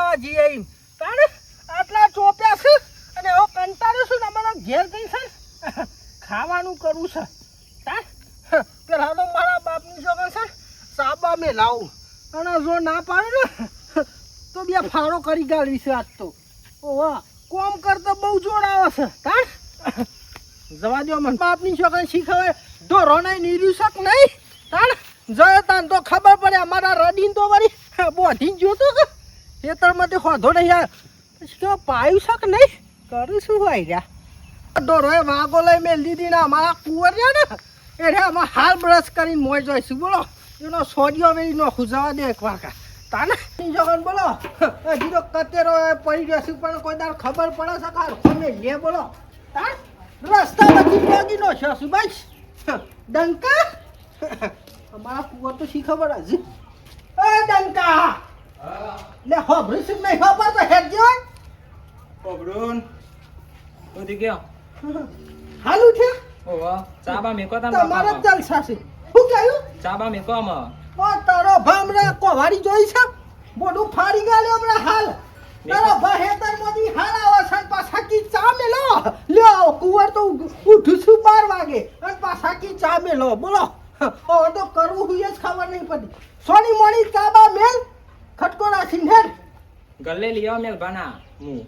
લેવા જઈએ એમ તારે આટલા ચોપ્યા છે અને હવે કંટાળ્યો છું ને અમારા ઘેર જઈ છે ને ખાવાનું કરવું છે તાર પેલા તો મારા બાપની છોકરા છે સાબા મેં લાવું અને જો ના પાડે ને તો બે ફાળો કરી ગાળવી છે આજ તો ઓહો કોમ કરતો બહુ જોર આવે છે તાર જવા દો મને બાપની છોકરા શીખવે ઢોરો નહીં નીર્યું શક નહીં તાર જયો તાન તો ખબર પડે અમારા રડીને તો વળી બોધીને જોતો કે ખેતરમાંથી હોધો નહીં યાર પછી તો પાયું શક નહીં કરું શું હોય રહ્યા ઢોરોએ વાગો લઈ મેં લીધી ને અમારા કુંવર રહ્યા ને એટલે અમે હાલ બ્રશ કરીને મોય જોઈશું બોલો એનો સોડિયો વેરી નોખું જવા દે એક વાકા તાને જગન બોલો હજી તો કતેરો પડી ગયો છે પણ કોઈ દાર ખબર પડે છે કાર અમે લે બોલો તાર રસ્તામાંથી ભાગી નો છે સુભાષ ડંકા અમારા કુંવર તો શી ખબર હજી એ ડંકા લે હોભરી છે નહીં ખબર તો હેડ જો પબડુન ઉધી ગયો હાલ ઉઠે ઓવા ચાબા મેકો તમ તમારો જલસા છે શું કહ્યું ચાબા મેકો આમ ઓ તારો ભામરા કોવાડી જોઈ છે મોઢું ફાડી ગાલ્યો હમણાં હાલ તારો ભા હેતરમાંથી હાલ આવે છે અને પાછા કી ચા મેલો લ્યો કુંવર તો ઉઠું છું 12 વાગે અને પાછા કી ચા મેલો બોલો ઓ તો કરવું હોય જ ખબર નહીં પડી સોની મોની ચાબા મેલ ખટકો રાખીને હેડ ગલ્લે લીયો મેલ બના હું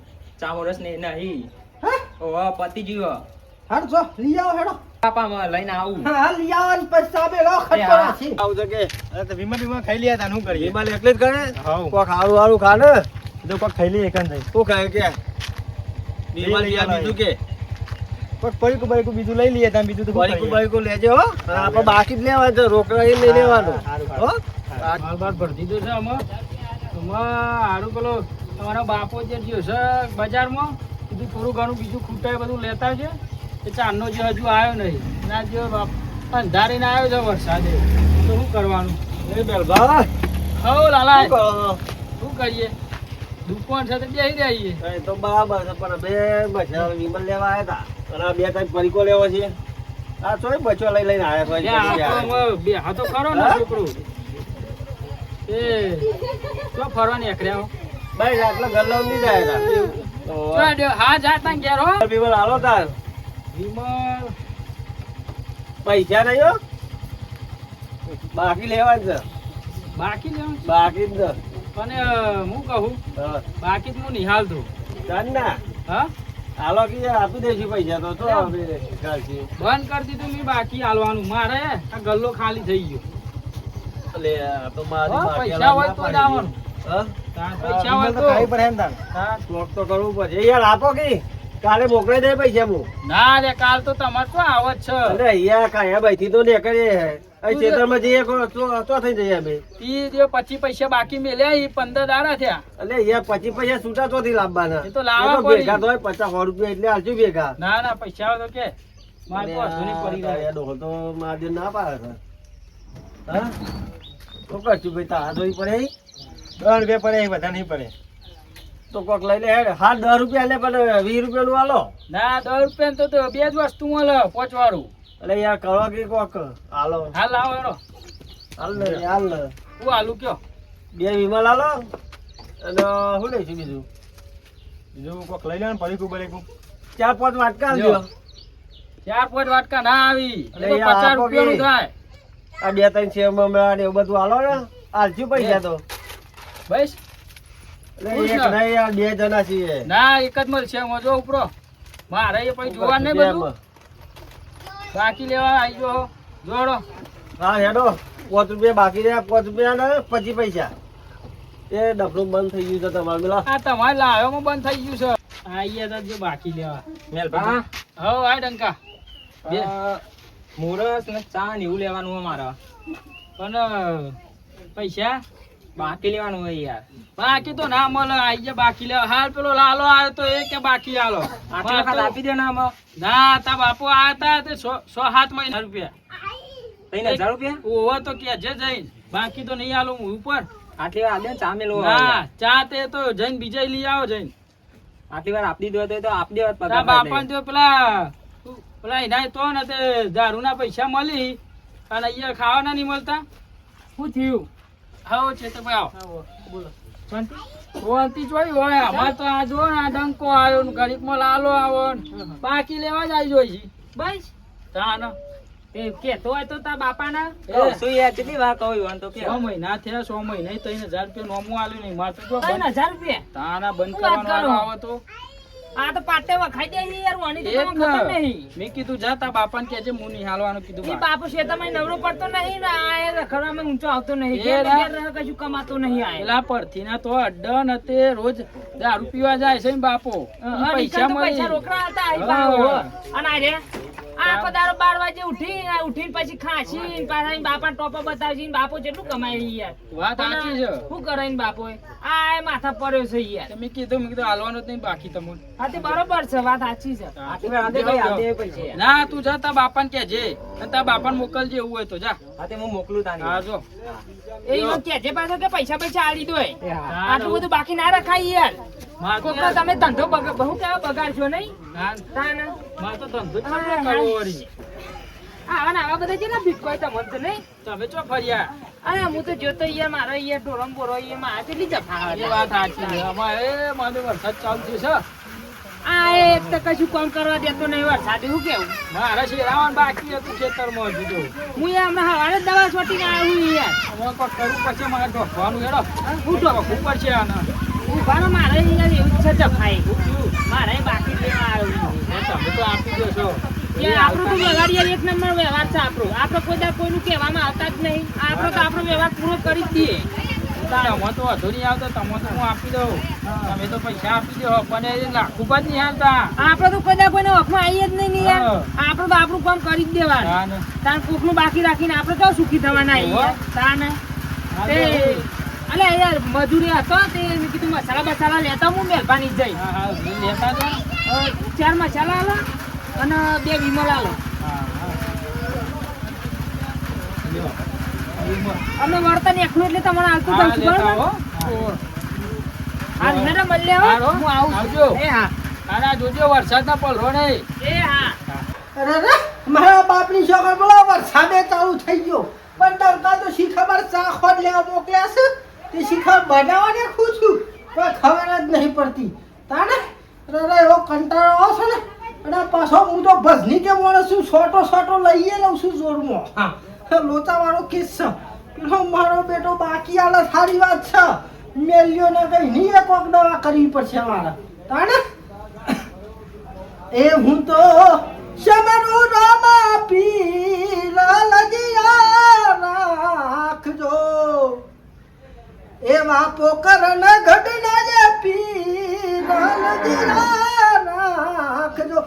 ચામો રસ ને નહીં હે ઓવા પતિ જીવો હાર જો લઈ આવો હેડો પાપા માં લઈને આવું હા લઈ આવો ને પછી ચા મેલો ખટકો રાખી આવ જગે અરે તો વિમા ખાઈ લ્યા તા હું કરીએ વિમલ એટલે જ કરે હાઉ કોક હારું હારું ખા ને તો કોક ખાઈ લઈએ એકન થઈ શું ખાય કે વિમલ યા બીજું કે કોક પડીકું બડીકું બીજું લઈ લઈએ તા બીજું તો બળીકું લેજો હો આપણે બાકી જ લેવા છે રોકડા એ લઈ લેવાનું હો માલ બાર ભર દીધો છે અમે હારું પેલો તમારો બાપો જે ગયો છે બજારમાં કીધું થોડું ઘણું બીજું ખૂટાય બધું લેતા છે એ ચાંદનો જે હજુ આવ્યો નહીં ના જો બાપ અંધારીને આવ્યો છે વરસાદે તો શું કરવાનું એ બેલભા હો લાલા શું કરો શું કરીએ દુકાન સાથે બેસી રહીએ એ તો બરાબર છે પણ બે બચ્ચા વિમલ લેવા આવ્યા હતા અને આ બે ત્રણ પરીકો લેવો છે આ ચોય બચ્ચો લઈ લઈને આવ્યા બે હાથો ખરો ને છોકરો એ તો ફરવાની એકર્યા ભાઈ આટલા ગલ્લા નહીં જાય હતા હા જાતા ઘેર હો વિમલ હાલો તાર વિમલ પૈસા નહીં હો બાકી લેવા જ છે બાકી લેવું બાકી જ છે. અને હું કહું હા બાકી તો હું નિહાલ દઉં ચાલ ના હા હાલો કે આપી દઈશું પૈસા તો આપણે ચાલશે બંધ કરી દીધું મેં બાકી હાલવાનું મારે આ ગલ્લો ખાલી થઈ ગયો એટલે આ તો મારી હો, બાકી પૈસા હોય તો હાલવા જ આવવાનું હા તાર પૈસા હોય તો ખાઈ પડે એમ તાન હા. સ્ટોક તો કરવું પડશે યાર આપો કે કાલે મોકલાઈ દે પૈસા હું ના રે કાલ તો તમારે તો આવત છે અરે અહીંયા કાયા ભાઈ થી તો ને કરીએ અહીં ખેતરમાં જઈએ તો થઈ જઈએ અમે ઈ જે 25 પૈસા બાકી મેલ્યા ઈ 15 દાડા થયા એટલે અહીંયા 25 પૈસા છૂટા ચોથી લાવવાના એ તો લાવવા એ તો ભેગા તો હોય 50 રૂપિયા એટલે હાલશું ભેગા ના ના પૈસા હોય તો કે મારે તો અધૂરી પડી આ રહ્યા ડોહો તો મારી ના પાડે છે હા તો કરશું ભાઈ તારા જોઈ પડે અહીં? 3 રૂપિયા પડે એ બધા નહીં પડે તો કોક લઈ લે હેડ હા 10 રૂપિયા લે પણ 20 રૂપિયાનું હાલો ના 10 રૂપિયા તો બે જ વસ્તુ મળે 5 વાળું એટલે યાર કરો કે કોક હાલો હાલ આવો એનો હાલ ને હાલ ને હું હાલું કયો બે વિમલ હાલો અને શું લઈશું બીજું બીજું કોક લઈ લેવાનું પડીકું બડીકું 4-5 વાટકા આલજો 4-5 વાટકા ના આવી અરે એટલે યાર, 50 રૂપિયાનું આપો થાય આ 2-3 સેવ મમરા ને એવું બધું હાલો ને હાલશું પૈસા તો બસ એટલે એક નહીં યાર 2 જણા છીએ ના એક જ મળશે મજો ઉપરો મારે એ પછી જોવા નહીં બધું બાકી લેવા આવી ગયો જોડો હા હેડો 5 રૂપિયા બાકી રહ્યા 5 રૂપિયા ને 25 પૈસા એ ડફલું બંધ થઈ ગયું છે તમારું પેલા આ તમારે લાવ્યોમાં બંધ થઈ ગયું છે આઈએ તો જો બાકી લેવા મેલ હા હો આ ડંકા બે મુરસ ને ચા ને એવું લેવાનું હોય મારે પણ પૈસા બાકી લેવાનું હોય યાર બાકી તો ના મળે આઈ ગયા બાકી લેવા હાલ પેલો લાલો આવ્યો તો એ કે બાકી આલો આટલા વખત આપી દે ને આમાં ના તા બાપુ આયા તા તે 6-7 મહિના રૂપિયા 3000 રૂપિયા ઓવો તો કે જે જઈને બાકી તો નહીં આલું હું ઉપર આટલી વાર આલે ચા મેલો ના ચા તે તો જઈને બીજા લઈ આવો જઈને આટલી વાર આપી દો તો આપી દેવા તા બાપા તો પેલા એના તો ને તે દારૂ ના પૈસા મળી અને અહીંયા ખાવાના નહીં મળતા શું થયું હા છે તો ભાઈ આવો બોલો શાંતિ જોઈ હોય અમાર તો આ જો ને આ ડંકો આવ્યો ને ઘડીકમાં લાલો આવો ને બાકી લેવા જ આવી જોઈ છે બસ તાન તે કેતો હોય તો તાર બાપાના એ. શું યાર કેટલી વાર કહું ઈવન તો કે 6 મહિના થયા 6 મહિના 3000 રૂપિયા નોમું આલ્યું નહીં માર તો જો 3000 રૂપિયા તાના બંધ શું વાત કરવાનો કરો? આવે તો આ તો પાટે વખાઈ દે છે યાર વાની તો એક તમને ખબર ને. નહીં મેં કીધું જા તા બાપાને કહેજે હું નહીં હાલવાનું કીધું ઈ બા. બાપુ છે તમે નવરો પડતો નહીં ને આ એ રખડવામાં ઊંચો આવતો નહીં એ ઘેર ને રા- ઘેર રહે, કશું કમાતો નહીં આ એ. પેલા પરથીના તો અડ્ડા ને તે રોજ દારૂ પીવા જાય છે ને બાપો ઈ પૈસા પૈસા પૈસા મળી રોકડા હતા અહીં હા. બાપુ. અને આ રે આ આખો દાડો 12 વાગે ઉઠીને પછી ખાસી પાછા ઈ બાપા ટોપો બતાવશે ઈ બાપો કેટલું કમાય છે યાર વાત સાચી છે. શું કરે ઈ બાપો આ એ માથા પડ્યો છે યાર તો મેં કીધું હાલવાનું જ નહીં બાકી તમને હા તે બરોબર છે વાત સાચી છે ના તું જા તાર બાપાને કહેજે અને તાર બાપાને મોકલજે એવું હોય તો જા હું મોકલું હા જો એ ઈવન કહેજે પાછો કે પૈસા આલી દોય હા, આટલું બધું બાકી ના રખાય યાર માર તો કોકનો તમે ધંધો બહુ કેવા બગાડશો નહીં ના, તાને માર તો ધંધો જ હા, નતો કરવો વળી. આવા ને આવા બધા કેટલા ભીખવાય તમને તો નહીં તમે ચો ફર્યા અરે હું તો જોતો યાર મારો યાર ઢોરમ બોરો યાર મારા કેટલી જફા એ વાત સાચી છે. અમારે મારે વરસાદ ચાલુ થયો છે આ એક તો કશું કામ કરવા દેતો નહીં વરસાદ શું કેવું મારે શેરાવાનું બાકી હતું ખેતરમાં હજુ તો હું યાર હમણાં હવારે જ દવા છોટીને આવ્યો યાર હવે કોઈ કરવું પડશે મારે ઢોકવાનું હેડો હું તો ઢોકવું પડશે આને ઉભાનો મારે યાર એવું જ છે જફાઈ મારે બાકી જ લેવા આવ્યું એ તમે તો આપી દો છો યાર આપણો તો વ્યવહાર યાર એક નંબર વ્યવહાર છે આપણો કોઈ દા કોઈનું કહેવામાં આવતા જ નહીં આપણો તો આપણો વ્યવહાર પૂરો કરી જ દઈએ તમે તો વધુ નહીં આવતો તમે તો હું આપી દઉં તમે તો પૈસા આપી દો પણ એ લાખું જ નહીં આવતા આપણે તો કોઈ દા કોઈને વખમાં આવીએ જ નહીં ને યાર હા. આપણે તો આપણું કામ કરી જ દેવાનું હા ને. તાન કોકનું બાકી રાખીને આપણે તો સુખી થવાના આવીએ હોવે. તાને હા તે તો. અલે યાર મજૂરી હતો તે મેં કીધું મસાલા બસાલા લેતા હું મહેરબાની જઈ હા હા લેતા જાઓ. 4 મસાલા આલો અને 2 વિમલ આલો હા હા લ્યો. વિમલ. અમે વર્તન એકલું એટલે તમને હાલતું હા, જઉં છું લેતા બરાબર આવો. હા મેડમ મળે હો હાલો. હું આવું આવજો. છું. એ હા અને આ જોજો વરસાદના પલરો નહીં એ હા અરે રે મારા બાપની છોકર બોલો વરસાદે ચાલુ થઈ ગયો પણ ડંકા તો શી ખબર ચા ખોટ લેવા મોકલ્યા છે તે શી ખબર બનાવવાને ખુશ છું કોઈ ખબર જ નહીં પડતી તાને અરે એવો કંટાળો આવશે ને અને પાછો હું તો ભજની કે માણસ છું છોટો લઈએ લઉં છું જોરમાં હા લોચાવાળો કેસ છે પેલો મારો બેટો બાકી આલે સારી વાત છે મેલ્યો ને કઈ નહીં એક વખત દવા કરવી પડશે મારે તાને એ હું તો શમનું રામા પીરા લજિયા રાખજો એવા પોકર ન ઘડના જે પીરા લજિયા રાખજો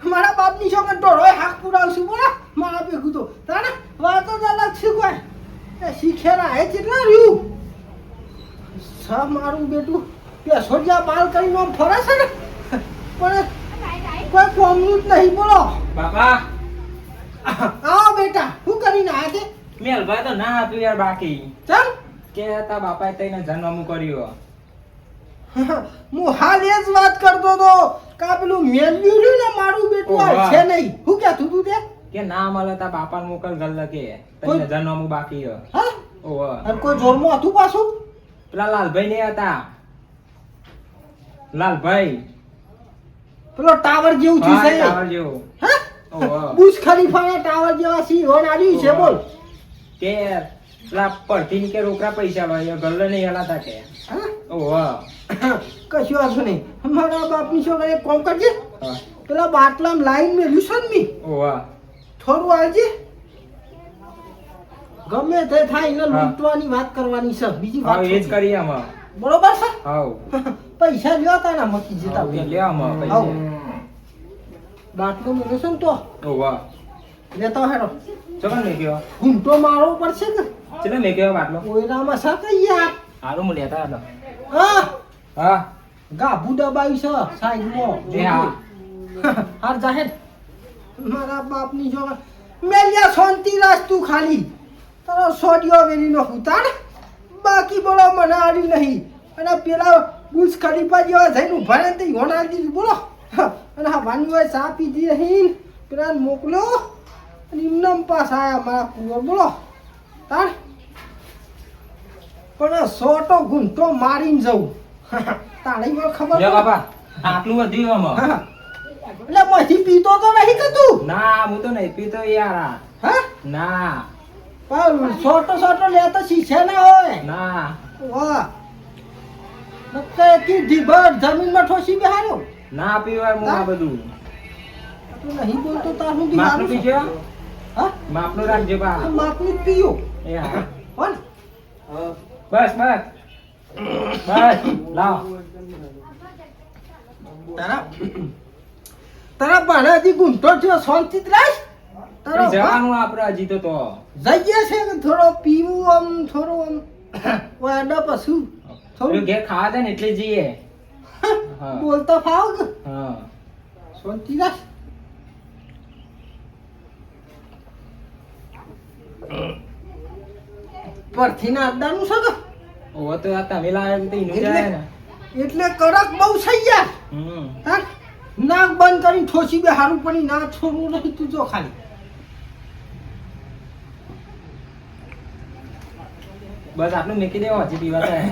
મારા બાપની છોકર તો રોય હાક પુરાવશું બોલા મારા ભેગું તો તાને વાતો જ અલગ છે કોઈ એ શીખેરા હે કેટલા રહ્યું મારું બેટું પેસોડિયા બાલ કરીને આમ ફરે છે ને પણ કોઈ કોમનું જ નહીં બોલો બાપા આવો બેટા શું કરીને આયા તે મેલભાઈ તો ના હતું યાર બાકી ચાલ કે તા બાપાએ તઈને જન્મનું કર્યું હું હાલ એ જ વાત કરતો તો કા પેલું મેલ્યું રહ્યું ને મારું બેટું ઓહો. આ છે નહીં શું કહેતું તું તે કે ના મળે તા બાપાને મોકલ ગલ્લે કે કોઈ- તઈને જન્મનું બાકી હે હા ઓહો અને કોઈ જોરમાં હતું પાછું પેલા લાલભાઈ ને હતા લાલભાઈ પેલો ટાવર જેવું હા, છે ટાવર જેવું હા ઓહો બુશ ખલીફાના ટાવર જેવા સિંહોન આવ્યું છે બોલ કે પેલા પડતી કે રોકડા પૈસા હોય ગલ્લે નહીં હલાતા કે હા ઓહો કશું વાંધો નહીં મારા બાપની છોકરા એક કોમ કરજે હા, પેલા બાટલામાં લાઈન મેલ્યું છે ને મી ઓહો થોડું આવજે ગમે તે થાય એને હા. લૂંટવાની વાત કરવાની છે બીજી વાત હા એ જ નથી. કરીએ અમે બરોબર છે હાઉ પૈસા લ્યો તા ના મકી જતા હાઉ, એ લે અમે આવો. પૈસા બાટલો મેલ્યો છે ને તો ઓહો લેતો હેડો ચકન મે કયો ઘૂંટો મારવો પડશે કે ચલે મે કયો બાટલો ઓયરામાં સર યાર હારું હું લેતા હતો હા હા ગાભું દબાવ્યું છે સાઈડમાં એ હા હાર જાહેર મારા બાપની છોકરા મેલ્યા શાંતિ રાખ તું ખાલી તારો સોડિયો વેરીનો ઉતાર બાકી બોલો મને આડી નહીં અને પેલા બુશ ખલીફા જેવા જઈને ઉભા રહે તે હોનાર દીધું બોલો અને હા વાનીઓએ ચા પીધી નહીં પેલા મોકલ્યો અને એમનામ પાસ આયા મારા કુંવર બોલો તાર પણ સોટો ગુંઠો મારીને જવું તાળી મને ખબર લે પડે? બાપા આટલું વધ્યું આમાં હા. એટલે પછી પીતો તો નહીં કે તું ના હું તો નહીં પીતો યાર આ. હા ના પણ સોટો લેતો શીશે ના હોય ના વાહ નક્કે કી જીભર જમીનમાં ઠોસી બેહારો ના પીવાય હું આ બધું તું નહીં બોલતો તાર હું માપનું પીજો હા માપનું રાખજો બા માપની જ પીયો એ હા હોન બસ બસ બસ લાવ તારા બાને હજી ગુંઠો થયો શાંતિ જ રાખ તારો જવાનું આપણે હજી તો જઈએ છે કે થોડો પીવું આમ થોડો આમ વાડા પશુ પેલું ઘેર ખાવા જાય ને એટલે જઈએ હા. બોલતો ફાવ કે હા શાંતિ રાખ પરથી ના અડ્ડાનું છે કે ઓ તો આ તમે લાવ્યા તો એનું જાય ને એટલે કડક બહુ થઈ ગયા હા નાક બંધ કરી ઠોસી બે હારું પડી ના છોડવું નહીં તું જો ખાલી બસ આટલું મૂકી દેવો હજી પીવા થાય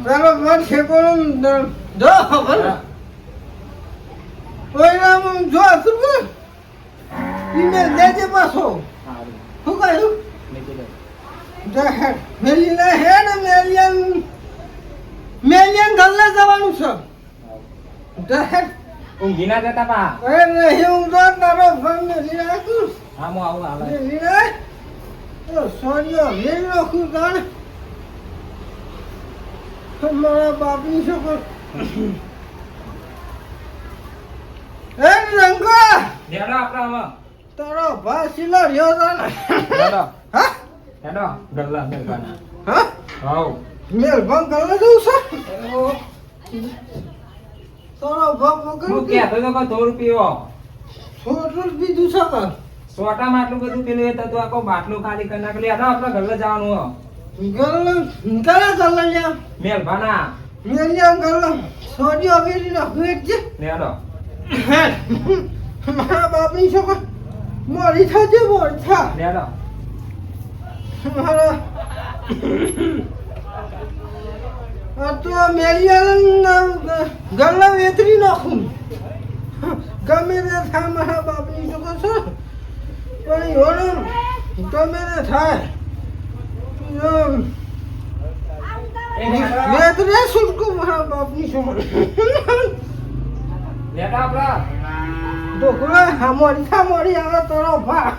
ચાલો મન છે કોણ જો ખબર ઓયરામ જો તું ઈમેલ દેજે પાછો સારું શું કહ્યું મૂકી દો જાહેર મેલીને હે ને મેલિયન ગલ્લે જવાનું છે જાહેર ઊંઘી ના જતા પા અરે નહીં હું તો તારો ફોન મેલી રાખું હા હું આવું હાલ મેલી રાખ તો સોનિયો મેલી રાખું તાણ મારા બાપની છોકર એ રંગા હેડો આપણે આમાં તારો ભાસીલો રહ્યો તાણ હેડો હા હેડો ગલ્લા મેલવાના હા હાઉ મેલભાન ગલ્લે જવું છે તારો ભાગ હું વગર કહેતો તો કે 100 રૂપિયો છોટું બીજું છે કે સોટામાં આટલું બધું પેલું એ તો આખો બાટલું ખાલી કરી નાખેલી હેડો આપણે ગલ્લે જવાનું હો ગલ્લે કયા ગલ્લે લ્યા મેલવાના મેલિયન ગલ્લે સોડિયો વેરી રાખું એટલે હેડો મારા બાપની છોકર મોડી થશે મોડી થા હેડો મારા આ તો મેલિયન ગલ્લે વેતરી નાખું ગમે તે થાય મારા બાપની છોકર છે પણ યોને ગમે તે થાય વેતરે સુટકું મારા બાપની છોકર હેડો આપણે ડોકલા હામોડી આવે તારો ભા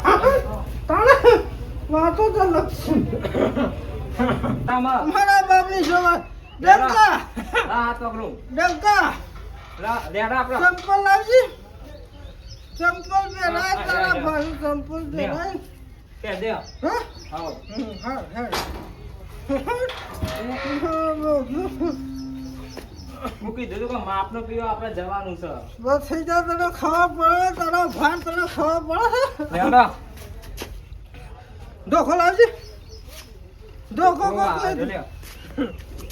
તાણે વાતો તો લક્ષણ તામાં મારા બાપની છોકર ડંકા હા તો પેલું ડંકા હેડો આપણે ચંપલ લાવજી ચંપલ પહેરાય તારા ભાઈ ચંપલ પહેરાય કે દે હા હાઉ હા હા મૂકી દીધું કે માપનો પીવો આપણે જવાનું છે બસ થઈ જા તને ખબર પડે તારા ભાઈ તને ખબર પડે હેડો ડોકો લાવજી ડોકો ઓ, આ જો લ્યો.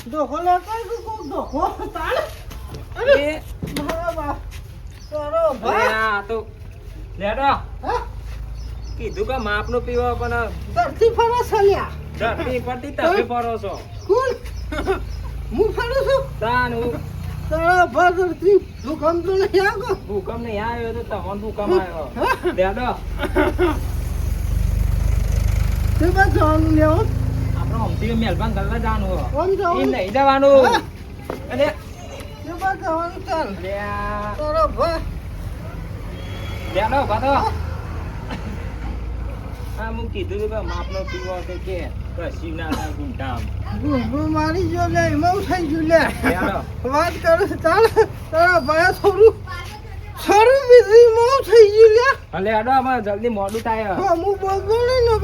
ડોકો લાવતા ડોકો તાળ એ મારા બાપ તારો અરે ભાઈ આ તો હેડો હા કીધું કે માપનો પીવો પણ ધરતી ફરે સલ્યા ધરતી પરથી તમે ફરો છો કોણ હું ફરું છું તાન હું તારા ભાઈ ધરતી ભૂકંપ તો નહીં આગો ભૂકંપ નહીં આવ્યો તો તમને ભૂકંપ આવ્યો હેડો તે બાદ જવાનું લેવો આપણે હમથી મેલભાન ગલ્લા જવાનું હો. ઓમ એ જવાનું નહીં જવાનું હા. અરે તે બાદ જવાનું ચાલ અરે આ તારો ભાઈ હેડો ભાતો હા હું કીધું તું કે માપનો પીવો તો કે કશી ના થાય ગુંઠામ ગુંગુ મારી જો લે એમાં થઈ ગયું લે હેડો વાત કરું છું ચાલ તારા ભાઈ થોડું બીજી માં થઈ ગયું લે ભલે હેડો અમારે જલ્દી મોડું થાય હા હું બોલતો નહીં ને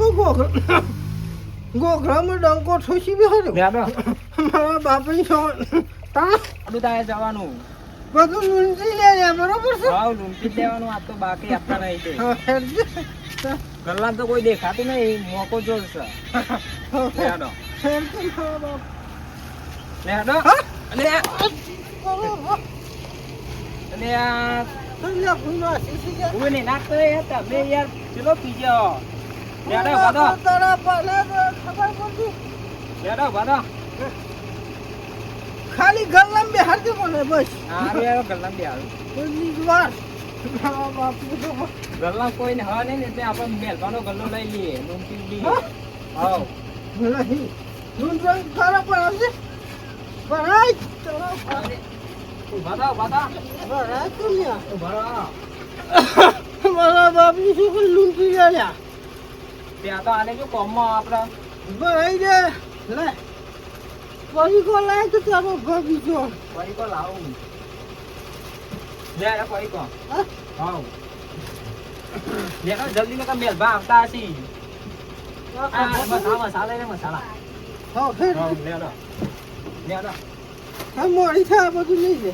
ગોખરામાં ડંકો ઠોસી બી હર્યો હેડો મારા બાપની છોડ તા મોડું થાય જવાનું બધું લૂંટી લે લે બરોબર છે હાવ લૂંટી જ દેવાનું આ તો બાકી આપતા નહીં તે હા, હેડજે. ગલ્લા તો કોઈ દેખાતું નહીં મોકો જોરશે હેડો હેડજે મારા બાપ. હેડો હા? અને બરોબર. અને આ સમજ્યા, ભૂલો હશે, સમજ્યા? હું નહીં નાખતો યાર તમે યાર ચલો પીજો લેડો ભાદો તારા પાલે તો ખબર પડતી લેડો ભાદો ખાલી ગલ્લામાં બેહાડજો મને બસ હા રે ગલ્લામ બે આવું બધી જ વાર મારા બાપુ તો ગલ્લામ કોઈને હા નહીં ને એટલે આપણે મેલવાનો ગલ્લો લઈ લઈએ નોમતી લઈએ હા? હાવ નહીં તું તો તારા પર આવશે ભરાય તારા પાલે ભાદો ભાદો ભરાય તું લ્યા ભાદો મારા બાપની શું કોઈ લૂંટી ગયા ત્યાં તો આને જો કોમમાં આપણે ભરાઈ દે લે પરીકો લાય તો તારો બગીચો પરીકો લાવું લે રે પરીકો હા? હાવ લેડો જલ્દી ને મેલ ભા આવતા હશી આ મસાલા રે મસાલા હા ફેર હાવ લેડો લેડો હા મોડી થાય આ બધું લઈ લે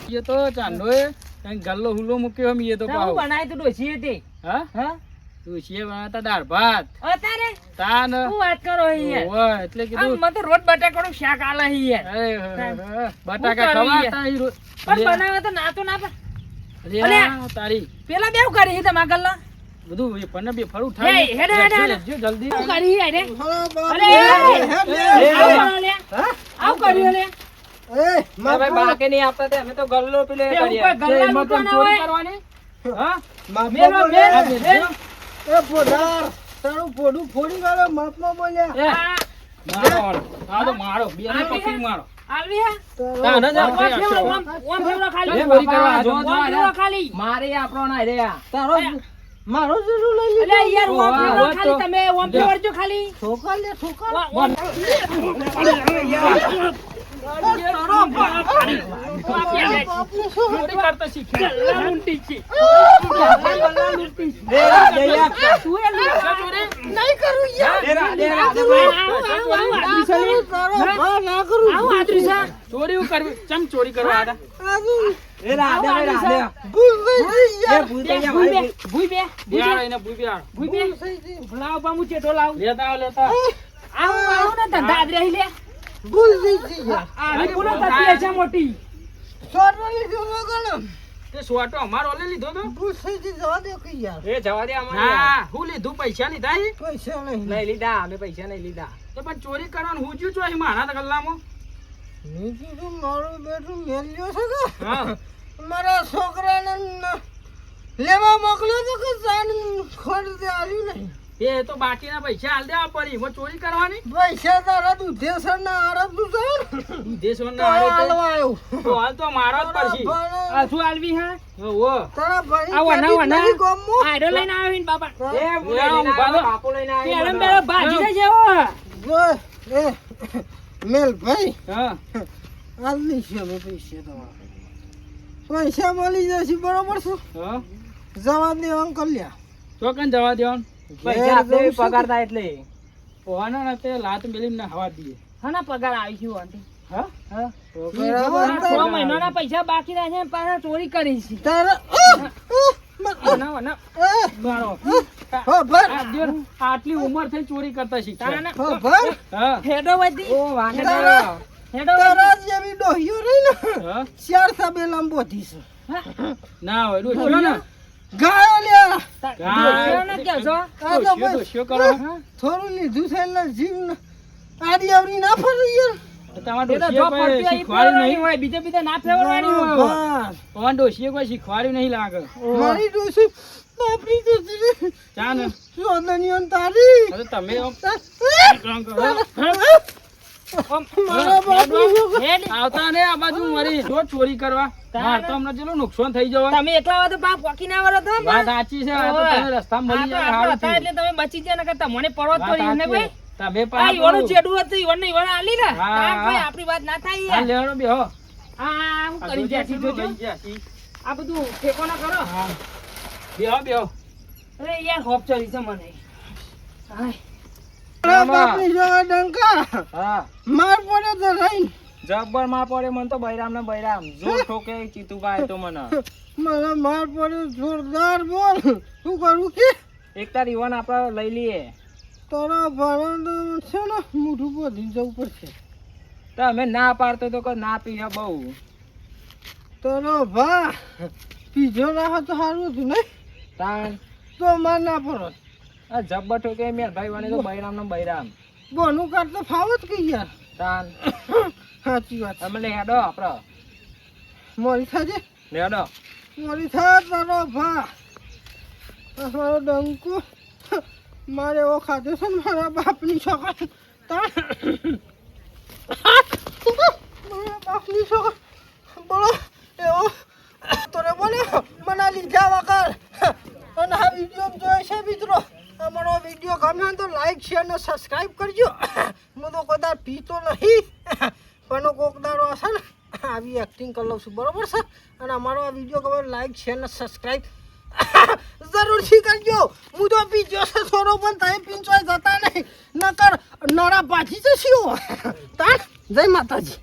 ये तो चांदो है कहीं गल्लो हुल्लो मुक्के हम ये तो હું पाओ બનાય તો ડોશીએ તે हाँ હા तू छे बनाता दाળ ભાત અત્યારે તાન શું વાત કરો યાર ઓય એટલે આમ કીધું મને તો રોજ બટાકાનું શાક આલે છે યાર બટાકા હું કરી ખવાતા ઈ પણ બનાવે તો ના તો ના પણ અરે અલ્યા. આ તારી પેલા બેવ કરી છે તમારા ગલ્લા બધું એ પણ બે ફરું હે, હેડો, હેડો, હેડો. જો જલ્દી શું કરી છે રે હા બાપુ અરે, આવ કરો લે હા? આવ કર્યો લે એ ભાઈ બાકે નહીં આપતા તે અમે તો ગલ્લો પેલે તે કરીએ ઉપર ગલ્લા એમાં પણ લૂંટવાના ચોરી હોય. કરવાની હા મેલો, મેલ, મેલ. એ પોદાર તારું પોડું ફોડી ગાળો માપમાં બોલ્યા એ આ મારો આ તો મારો બે ને આવી પકડી હે? મારો આલવી હે? ના ના ઓમ ફેવરો, ઓમ ફેવરો ખાલી. એ ચોરી કરવા જો ઓમ ફેવરો ખાલી. મારે આપણો ના રે આ તારો મારો જરૂર લઈ અલે લીધો યાર ઓમ વાહ, ફેવરો વાહ, ખાલી તો- તમે ઓમ ફેવરજો ખાલી. ઠોકા લે ઠોકા ઓમ- ઓમ. બાપુ શું ચોરી કરતા શીખ્યા ગલ્લા લૂંટી છે. ગલ્લા લૂંટી. તું એ લૂંટવા ચોરી નહીં કરું યાર આવું, આદરી છે. તારો ભા ના કરું આવું આદરી છે. ચોરી કરવી ચમ ચોરી કરવા આડા આજુ આવું આદરી છે. ભૂલ થઈ ગઈ યાર ભૂઈ બે, ભૂઈ બે, બિયારો એને ભૂઈ બિયારો ભૂઈ બે. ભૂલ થઈ ગઈ લાવ બા, હું ચેટો લાવ. લેતા આવો, લેતા આવો. આવું આવું ને ધંધા આદરી અહીં લે. ભૂલ થઈ ગઈ યાર આવી બોલો થતી હશે મોટી. સોટવા લીધો ન ગણો તે સોટો અમારો લઈ લીધો તો ભૂલ થઈ ગઈ જવા દે કે યાર એ જવા દે હા હું લીધું પૈસા લીધા હે? પૈસા નહીં નહીં લીધા અમે પૈસા નહીં લીધા તો પણ ચોરી કરવાનું હું જ્યું છું મારા ગલ્લામાં નીચું તો મારું બેટું મેલ્યો છે કે હા મારા છોકરાને લેવા મોકલ્યો તો કે જાન ખોટ દે આલ્યું નહીં એ તો બાકીના પૈસા હાલ દેવા પડી એમાં ચોરી કરવાની પૈસા તારા દુધેસર ના આરબ તું જાય દેશો તો હાલવા આવ્યો તો હાલ તો મારો જ પડશે આ શું આલવી હે? ઓહો તારા ભાઈ આ વના, વના. નથી ગામમાં? આયરો લઈને આવ્યો છે ને બાપા. બાપો લઈને પેડમ પેડમ ભાજી જાય જેવો. જો એ મેલ ભાઈ હા આલની છે હવે પૈસા તમારા પૈસા મળી જશે બરોબર છે હા જવા દે અંકલ લ્યા ચોકન જવા દેવાનું પૈસા આપે પગારતા એટલે ઓહાના ના તે લાત મેલી ને હવા દઈએ હના પગાર આવી છું આંટી. હા હા? બરાબર આ 6 મહિનાના પૈસા બાકી રહ્યા છે ને પાછા ચોરી કરી છે. તારા વના, વના. મારો. હો ભર આ દ્યો ને, આટલી ઉંમર થઈ ચોરી કરતા શીખ્યા તારાના હો ભર હા હેડો વધી. તારા હેડો વધી. તારા જેવી ડોહીઓ રહી ને હા ચાર સાબેલામ બોધી છે ના હોય ડોશીઓ ને ગાયો લ્યા ડોશીઓ ને કહો છો? આ તો ડોશીઓ બસ ડોશીઓ કરો થોડું લીધું છે એટલે જીવ આડી આવડી ના ફરી યાર તમારે એ તો ડોશીઓ જો કોઈ પડતી હોય ઈ શીખવાડ્યું ફેરવવાની નહીં હોય, બીજે બીજે ના ફેરવવાની હોય. બસ. તમારે ડોશીએ કોઈ શીખવાડ્યું નહીં લાગે મારી ડોસી બાપરી જતી ચા ને સોદનીઓ તારી હવે તમે આમ કામ કરો મારા બાપરી શું હેડ. આવતા ને આ બાજુ મરી જો ચોરી કરવા માર તો હમણાં જેટલું નુકસાન થઈ જવા તમે એકલા હોય તો બાપ પોકી ના વળો તો હો, વાત બા. સાચી છે આ તો ઓય. તમે રસ્તામાં મળી આ તો જાય આપણે સારું હતા થયું. એટલે તમે બચી ગયા નકર તમને પડવો જ વાત પડી ને ભાઈ. સાચી. તમે આ ઈવોનું પાછું ચેડું હતું ઈવોને ઈવોને આલી ને. હા, આ ભાઈ હા. આપણી વાત ના થાય હા, યાર. લેવાનો બેહો આ હું આ કરી જોજે, જ્યાંથી જોજો. લઈ જ્યાંથી. આ બધું ઠેકો ના કરો. હા બેહો બેહો અરે યાર હોપ ચડી છે મને. હાય. મારા બાપરી જોવા ડંકા હા માર પડે તો રહીને જબ્બર માં પડે મને તો બૈરામ ને બૈરામ જો ઠોકે ચીતુભાઈ તો મને મારા માર પડે જોરદાર બોલ શું કરું કે એક તાર ઈવન આપણે લઈ લઈએ તારા ભાડા છે ને મોઢું બોધી જવું પડશે તો અમે ના પાડતો તો કોઈ ના પીએ બહુ તારો ભા પીજો ના હોય તો સારું હતું નહીં તાણ તો માર ના પડો આ જબ્બર ઠોકે મેર ભાઈ વાને તો બૈરામ ને બૈરામ બોનું કર તો ફાવ જ કે યાર તાન સાચી વાત તમે લે હેડો આપડે મોરી થાજે લે હેડો મોરી થા તારો ભા મારો ડંકો મારે એવો ખાધો છે ને મારા બાપની છોકરા મારા બાપની છોકરા બોલો એવો તોરે બોલ્યો મને લીધા વગર અને આ વિડીયો જોયો છે મિત્રો અમારો વિડીયો ગમે તો લાઈક શેર ને સબસ્ક્રાઈબ કરજો હું તો કદાચ પીતો નહીં પણ કોક દાડો હશે ને આવી એક્ટિંગ કરી લઉં છું બરોબર છે અને અમારો આ વિડીયો ગમે લાઈક શેર ને સબસ્ક્રાઈબ જરૂરથી કરજો હું તો પીજો છે થોડો પણ તમે પીંચોય જતા નહીં નકર નરા પાછી જશો તાર જય માતાજી